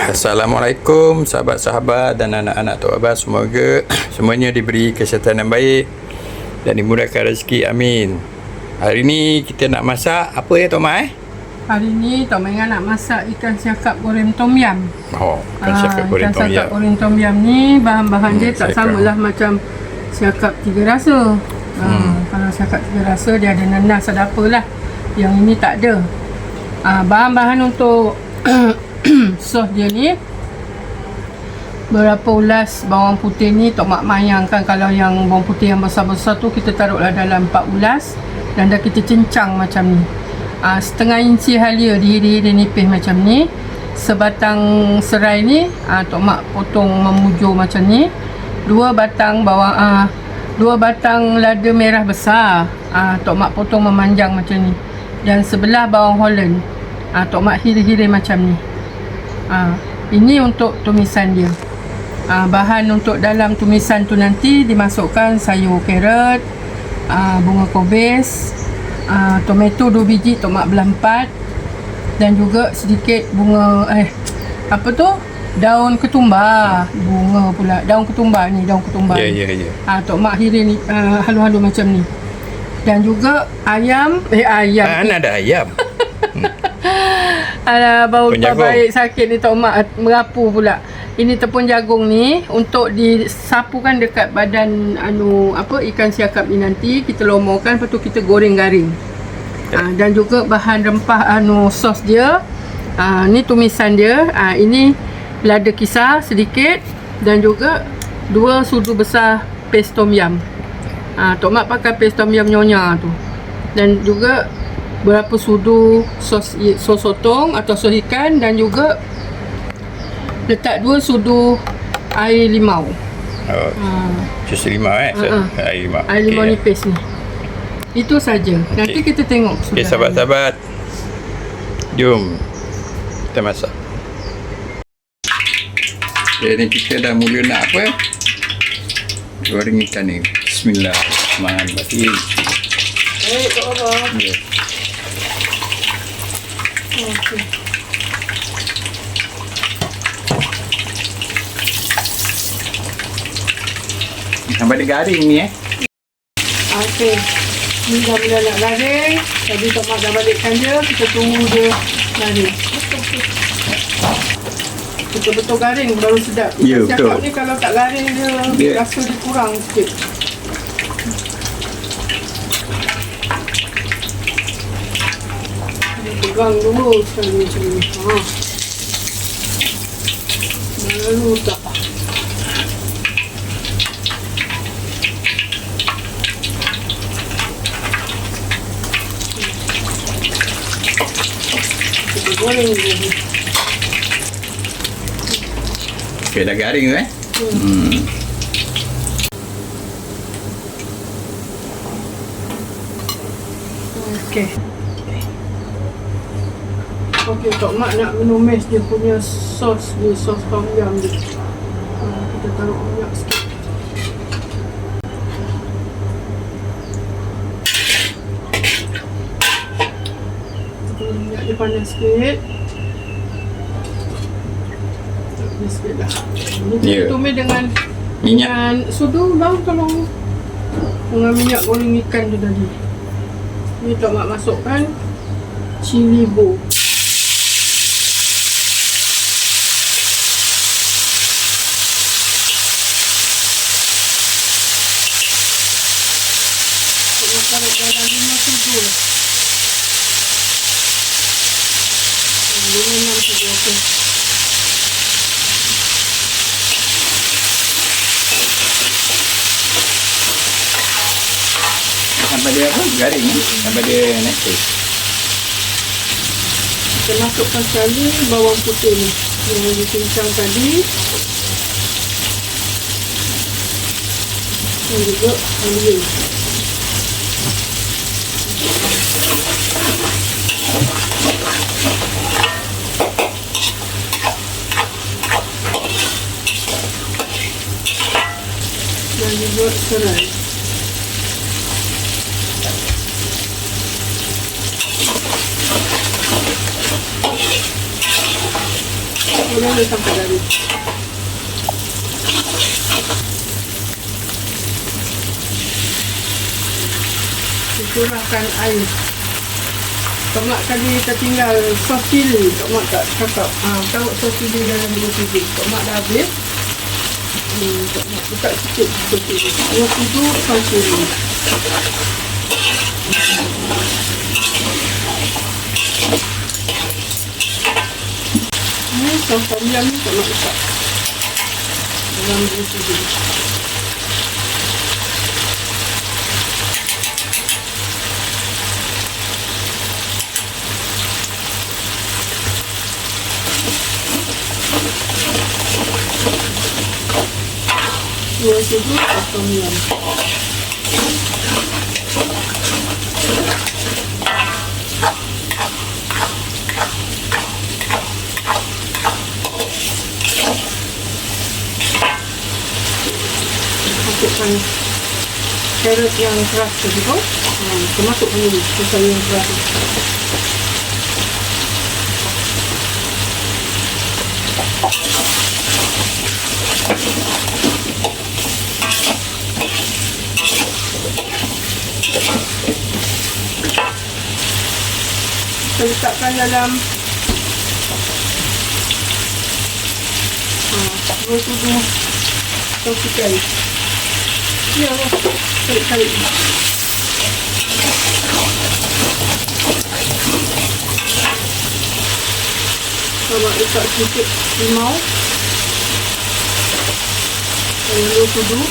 Assalamualaikum sahabat-sahabat dan anak-anak Tok Abah. Semoga semuanya diberi kesihatan yang baik dan dimudahkan rezeki, amin. Hari ni kita nak masak apa ya Tok Mak? Hari ni Tok Mak nak masak ikan siakap goreng tom yum. Ikan siakap goreng tom yum. Ikan siakap goreng tom yum ni bahan-bahan dia tak samalah macam siakap tiga rasa. Kalau siakap tiga rasa dia ada nanas, ada apalah. Yang ini tak ada. Bahan-bahan untuk sos dia ni, berapa ulas bawang putih ni Tok Mak mayangkan. Kalau yang bawang putih yang besar-besar tu kita taruhlah dalam 4 ulas dan dah kita cincang macam ni. Setengah inci halia dihir-hir nipis macam ni. Sebatang serai ni Tok Mak potong memujur macam ni. 2 batang bawang 2 batang lada merah besar Tok Mak potong memanjang macam ni. Dan sebelah bawang Holland Tok Mak hir-hir macam ni. Ini untuk tumisan dia. Bahan untuk dalam tumisan tu nanti dimasukkan sayur carrot, bunga kobis, tomato 2 biji Tok Mak belah 4, dan juga sedikit bunga apa tu? Daun ketumbar. Bunga pula. Daun ketumbar ni, daun ketumbar. Ya. Tok Mak hirin halu-halu macam ni. Dan juga ayam. Mana ada ayam? Alah, bau tak baik sakit ni Tok Mak merapu pula. Ini tepung jagung ni untuk disapukan dekat badan ikan siakap ni, nanti kita lomorkan, lepas tu kita goreng garing. Dan juga bahan rempah sos dia. Ni tumisan dia. Ini lada kisar sedikit dan juga 2 sudu besar paste tom yum. Tok Mak pakai paste tom yum nyonya tu. Dan juga berapa sudu sos sotong atau sos ikan, dan juga letak 2 sudu air limau. Jus limau air limau. Air limau nipis ni. Itu saja. Nanti kita tengok sudah. Okey sahabat-sahabat. Jom kita masak. Ni kita dah mula nak apa? Goreng ikan ni. Bismillahirrahmanirrahim. Tok Abah. Ya. Okey. Sampai dia garing ni Okey. Ni dah mula nak garing. Tadi Tok Mak dah balikkan dia. Kita tunggu dia garing. Betul-betul garing baru sedap. Ya, betul. Siakap ni kalau tak garing dia rasa dia kurang sikit. Pegang dulu sekali macam ni. Baru tak. Kita goreng dulu. Okey, dah garing tu Okey. Okey, Tok Mak nak menumis dia punya sos ni, sos tom yum ni. Kita taruh minyak sikit. Minyak dia panas sikit. Panas sikit dah. Ni kita tumis dengan minyak. Dengan sudu bang, tolong. Dengan minyak goreng ikan tu tadi. Ni Tok Mak masukkan cili bo. Taruh dalam 5 sudu lah. 5-6 sudu, okey. Sampai dia apa? Garing sampai dia naik. Kita masukkan sekali bawang putih ni yang dicincang tadi. Dan juga halia. Dan juga serai. Kemudian dia sampai dari curahkan air. Tomat tadi tertinggal sos cili. Tomat tak cakap. Taruh sos cili dalam dua cili. Tomat dah habis. Tomat buka sikit sos cili. Dua kudu sos cili. Ini sos tom yum ni tomat buka dalam dua cili. Dua sudut tom yum. Masukkan carrot yang keras tadi tu. Masukkan dulu sayur yang keras. Kita letakkan dalam dua sudut sos ikan. Ya, tarik-tarik. Coba letak sedikit limau dan dua sudut.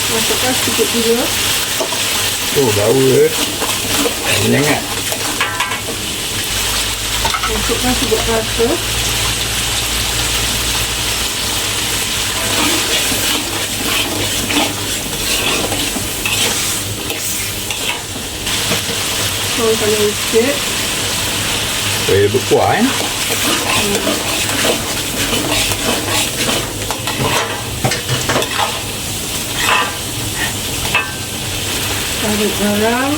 Masukkan sedikit gula. Oh, bau ke? Menyengat. Masukkan sedikit rasa. Tuangkan air sikit. Supaya dia berkuah Tarik garam.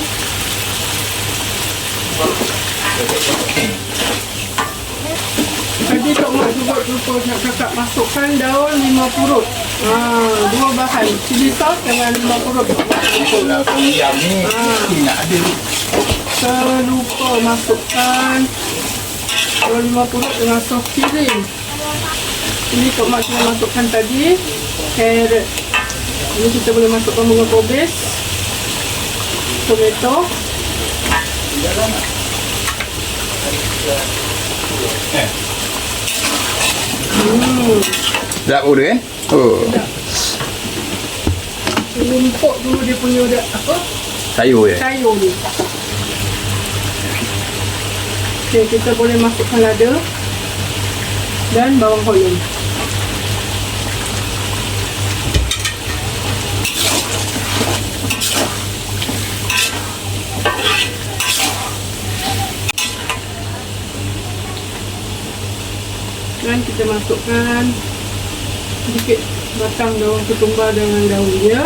Tadi Tok Mak juga lupa nak cakap masukkan daun 5 purut. Dua bahan, cili sos dengan 5 purut. Yang ni nak ada. Terlupa masukkan daun 5 purut dengan sos cili. Ini Tok Mak sudah masukkan tadi carrot. Ini kita boleh masukkan bunga kobis, tomato. Sedap pun kan? Oh. Rumput dulu dia punya apa? Sayur je. Sayur ni. Okey, kita boleh masukkan lada dan bawang holland. Dan kita masukkan sedikit batang daun ketumbar dengan daun dia.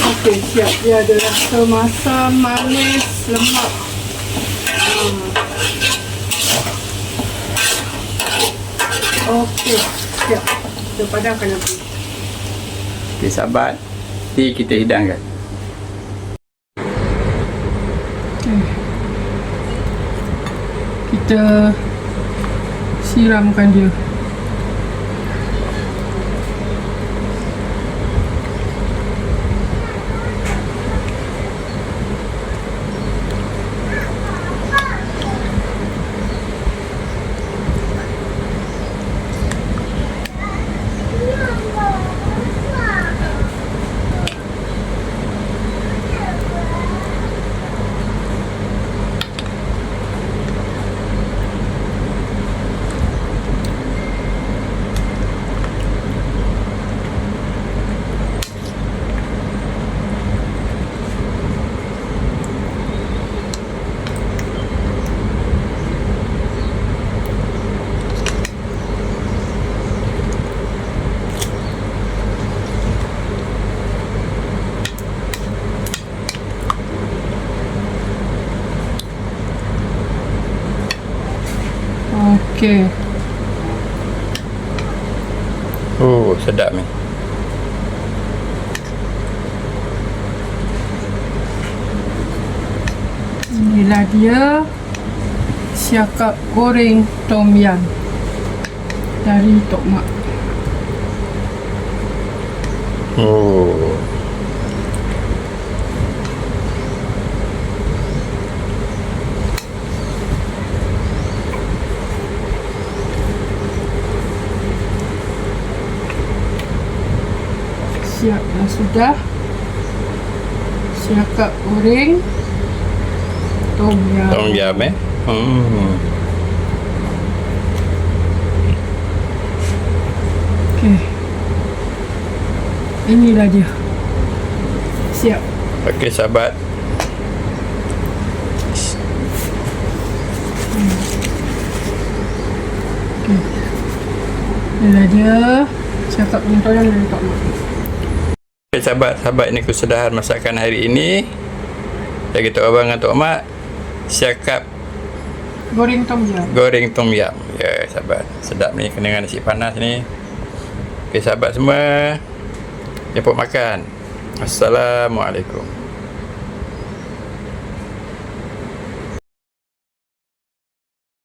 Okey, siap. Dia ada rasa masam, manis, lemak. Okey, siap. Kita padamkan api. Okey, sahabat. Nanti kita hidangkan. Kita siramkan dia. Okey. Oh, sedap ni. Inilah dia siakap goreng tom yum dari Tok Mak. Oh. Siap dah sudah. Siakap goreng tom yum. Tom yum Okey. Inilah dia. Siap. Okey sahabat. Inilah dia siakap goreng tom yum dari Tok Mak. Okay, sahabat-sahabat, ini kesudahan masakan hari ini. Dari Tok Abang dengan Tok Mak, siakap Goreng tom yum. goreng tom yum. Ya, sahabat. Sedap ni kena dengan nasi panas ni. Okey, sahabat semua. Jemput makan. Assalamualaikum.